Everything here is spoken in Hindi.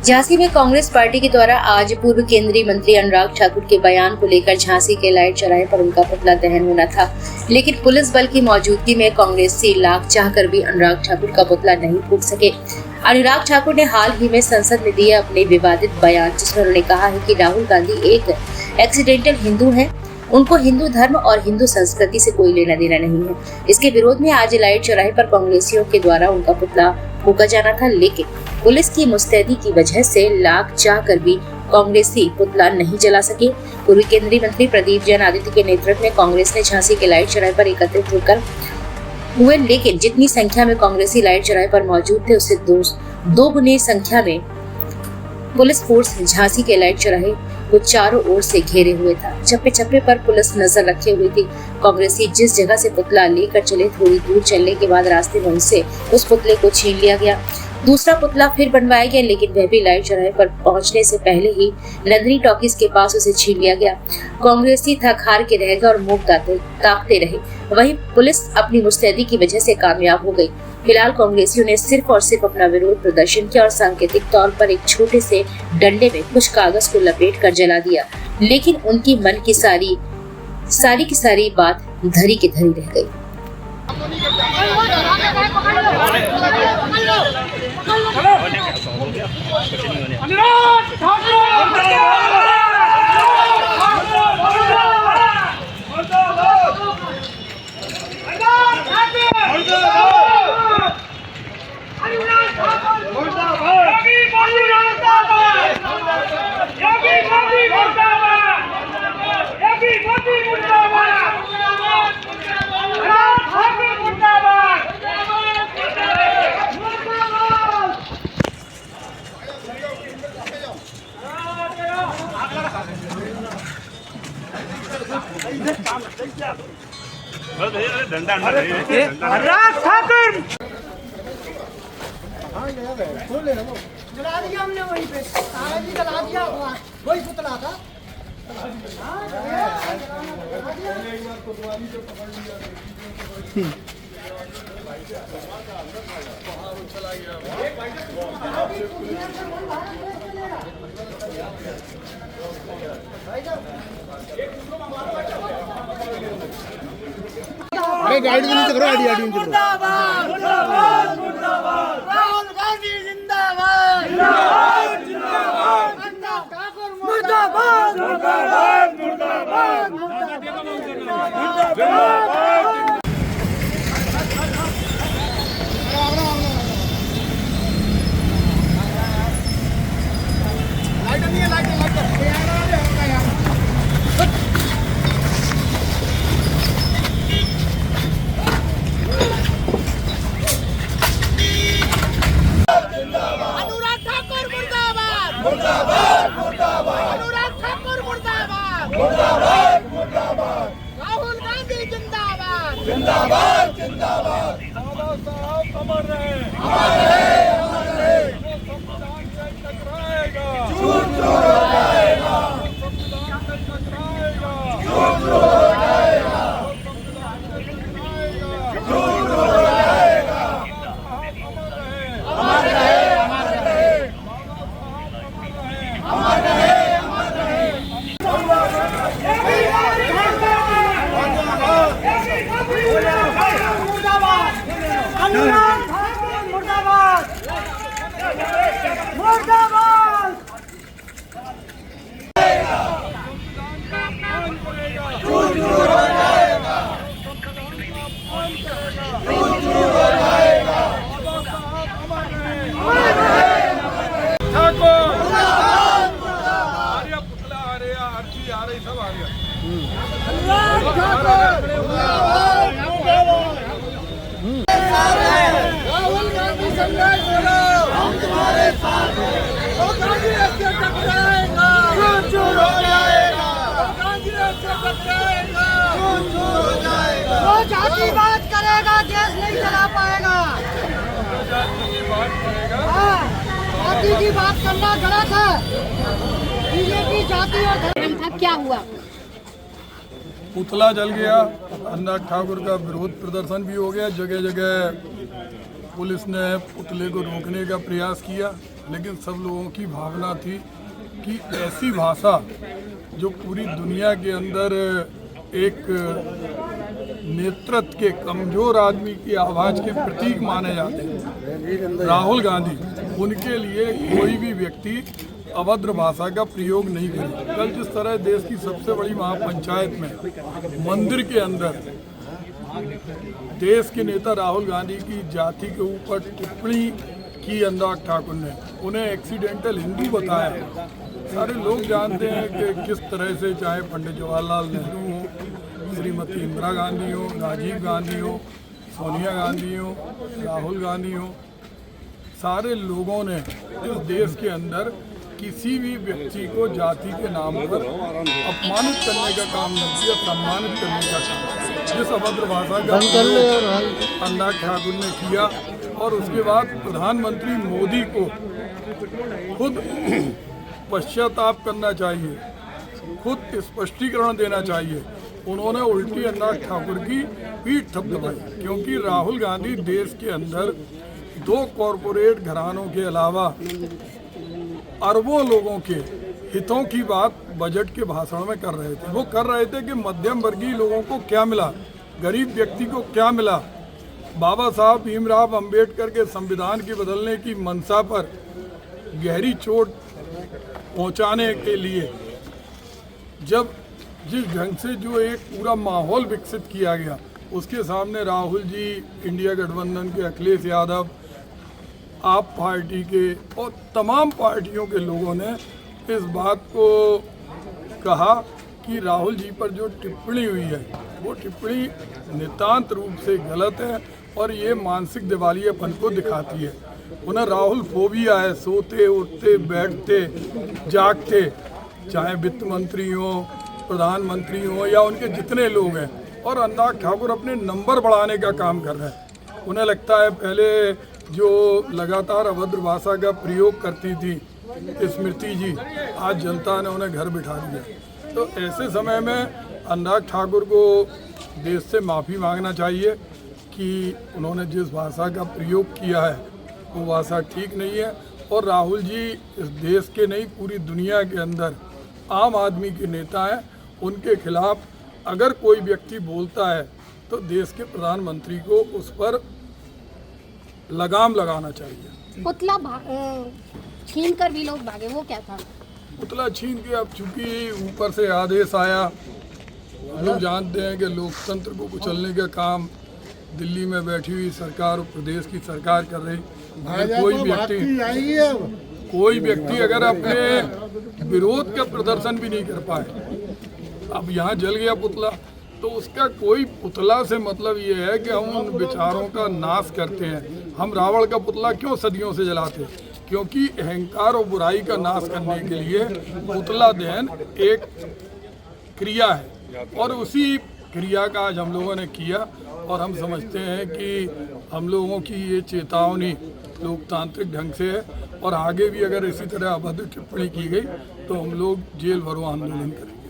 झांसी में कांग्रेस पार्टी के द्वारा आज पूर्व केंद्रीय मंत्री अनुराग ठाकुर के बयान को लेकर झांसी के लाइट चौराहे पर उनका पुतला दहन होना था, लेकिन पुलिस बल की मौजूदगी में कांग्रेसी लाख चाहकर भी अनुराग ठाकुर का पुतला नहीं फूंक सके। अनुराग ठाकुर ने हाल ही में संसद में दिए अपने विवादित बयान, जिसमें उन्होंने कहा है कि राहुल गांधी एक एक्सीडेंटल हिंदू है, उनको हिंदू धर्म और हिंदू संस्कृति से कोई लेना देना नहीं है। इसके विरोध में आज लाइट चौराहे पर कांग्रेसियों के द्वारा उनका पुतला फूंका जाना था, लेकिन पुलिस की मुस्तैदी की वजह से लाख चाहकर भी कांग्रेसी पुतला नहीं जला सके। पूर्व केंद्रीय मंत्री प्रदीप जैन आदित्य के नेतृत्व में कांग्रेस ने झांसी के लाइट चौराहे पर एकत्रित होकर हुए, लेकिन जितनी संख्या में कांग्रेसी लाइट चौराहे पर मौजूद थे उससे दो गुने संख्या में पुलिस फोर्स झांसी के लाइट चौराहे को चारों ओर से घेरे हुए था। चप्पे चप्पे पर पुलिस नजर रखे हुए थी। कांग्रेसी जिस जगह से पुतला लेकर चले, थोड़ी दूर चलने के बाद रास्ते में उनसे उस पुतले को छीन लिया गया। दूसरा पुतला फिर बनवाया गया, लेकिन वह भी लाइट चौराहे पर पहुंचने से पहले ही नंदिनी टॉकीज के पास उसे छीन लिया गया। कांग्रेसी थक हार के रह गए और मुंह ताकते रहे। वहीं पुलिस अपनी मुस्तैदी की वजह से कामयाब हो गई। फिलहाल कांग्रेसियों ने सिर्फ और सिर्फ अपना विरोध प्रदर्शन किया और सांकेतिक तौर पर एक छोटे से डंडे में कुछ कागज को लपेट कर जला दिया, लेकिन उनकी मन की सारी बात धरी की धरी रह गई। अनुराग ठाकुर जला दिया हमने वहीं पे, ताराजी जला दिया, वही पुतला था। अरे गाड़ी नीचे करो, गाड़ी नीचे करो। राहुल गांधी जिंदाबाद, जिंदाबाद, जिंदाबाद, मुर्दाबाद, मुर्दाबाद, मुर्दाबाद, मुर्दाबाद। अनुराग ठाकुर मुर्दाबाद, मुर्दाबाद, मुर्दाबाद, अनुराग ठाकुर मुर्दाबाद, मुर्दाबाद, मुर्दाबाद, राहुल गांधी जिंदाबाद, जिंदाबाद, जिंदाबाद, अमर रहे, अमर रहे, अमर रहे, संविधान से टकराएगा, झूठ झूठ हो जाएगा, संविधान से टकराएगा, झूठ झूठ हो जाएगा, संविधान से टकराएगा, झूठ झूठ हो जाएगा, अमर रहे, अमर रहे, अमर रहे, अमर रहे, अनुराग ठाकुर मुर्दाबाद, मुर्दाबाद, झूठ झूठ हो जाएगा, झूठ झूठ हो जाएगा, राहुल गांधी संघर्ष करो, हम तुम्हारे साथ हैं, तो कांग्रेस से टकराएगा, झूठ झूठ हो जाएगा, कांग्रेस से टकराएगा, झूठ झूठ हो जाएगा, वो जातिवाद करेगा, देश नहीं चला पाएगा, हाँ, जाति की बात करना गलत है। बीजेपी जाति और धर्म था, क्या हुआ? पुतला जल गया। अनुराग ठाकुर का विरोध प्रदर्शन भी हो गया। जगह जगह पुलिस ने पुतले को रोकने का प्रयास किया। लेकिन सब लोगों की भावना थी कि ऐसी भाषा जो पूरी दुनिया के अंदर एक नेतृत्व के कमजोर आदमी की आवाज़ के प्रतीक माने जाते हैं राहुल गांधी, उनके लिए कोई भी व्यक्ति अभद्र भाषा का प्रयोग नहीं करे। कल जिस तरह देश की सबसे बड़ी महापंचायत में मंदिर के अंदर देश के नेता राहुल गांधी की जाति के ऊपर टिप्पणी की अनुराग ठाकुर ने, उन्हें एक्सीडेंटल हिंदू बताया। सारे लोग जानते हैं कि किस तरह से, चाहे पंडित जवाहरलाल नेहरू हो, श्रीमती इंदिरा गांधी हो, राजीव गांधी हो, सोनिया गांधी हो, राहुल गांधी हो, सारे लोगों ने इस देश के अंदर किसी भी व्यक्ति को जाति के नाम पर अपमानित करने का काम नहीं किया, सम्मानित करने का काम जिस अभद्र भाषा का अनुराग ठाकुर ने किया। और उसके बाद प्रधानमंत्री मोदी को खुद पश्चाताप करना चाहिए, खुद स्पष्टीकरण देना चाहिए। उन्होंने उल्टी अनुराग ठाकुर की पीठ थपथपाई, क्योंकि राहुल गांधी देश के अंदर 2 कॉरपोरेट घरानों के अलावा अरबों लोगों के हितों की बात बजट के भाषण में कर रहे थे। वो कर रहे थे कि मध्यम वर्गीय लोगों को क्या मिला, गरीब व्यक्ति को क्या मिला। बाबा साहब भीमराव अंबेडकर के संविधान के बदलने की मंशा पर गहरी चोट पहुंचाने के लिए जब जिस ढंग से जो एक पूरा माहौल विकसित किया गया, उसके सामने राहुल जी, इंडिया गठबंधन के अखिलेश यादव, आप पार्टी के और तमाम पार्टियों के लोगों ने इस बात को कहा कि राहुल जी पर जो टिप्पणी हुई है वो टिप्पणी नितांत रूप से गलत है और ये मानसिक दिवालियापन को दिखाती है। उन्हें राहुल फोबिया है, सोते उठते बैठते जागते, चाहे वित्त मंत्री हो, प्रधानमंत्री हो या उनके जितने लोग हैं। और अनुराग ठाकुर अपने नंबर बढ़ाने का काम कर रहे हैं। उन्हें लगता है पहले जो लगातार अभद्र भाषा का प्रयोग करती थी स्मृति जी, आज जनता ने उन्हें घर बिठा दिया। तो ऐसे समय में अनुराग ठाकुर को देश से माफ़ी मांगना चाहिए कि उन्होंने जिस भाषा का प्रयोग किया है वो भाषा ठीक नहीं है। और राहुल जी इस देश के नहीं, पूरी दुनिया के अंदर आम आदमी के नेता हैं। उनके खिलाफ अगर कोई व्यक्ति बोलता है तो देश के प्रधानमंत्री को उस पर लगाम लगाना चाहिए। पुतला छीन कर भी लोग भागे, वो क्या था? पुतला छीन के, अब चूंकि ऊपर से आदेश आया, हम लोग जानते हैं कि लोकतंत्र को कुचलने का काम दिल्ली में बैठी हुई सरकार और प्रदेश की सरकार कर रही। अगर कोई व्यक्ति अगर अपने विरोध का प्रदर्शन भी नहीं कर पाए, अब यहाँ जल गया पुतला, तो उसका कोई पुतला से मतलब ये है कि हम उन विचारों का नाश करते हैं। हम रावण का पुतला क्यों सदियों से जलाते हैं? क्योंकि अहंकार और बुराई का नाश करने के लिए पुतला दहन एक क्रिया है और उसी क्रिया का आज हम लोगों ने किया। और हम समझते हैं कि हम लोगों की ये चेतावनी लोकतांत्रिक ढंग से है और आगे भी अगर इसी तरह अभद्र टिप्पणी की गई तो हम लोग जेल भरो आंदोलन करेंगे।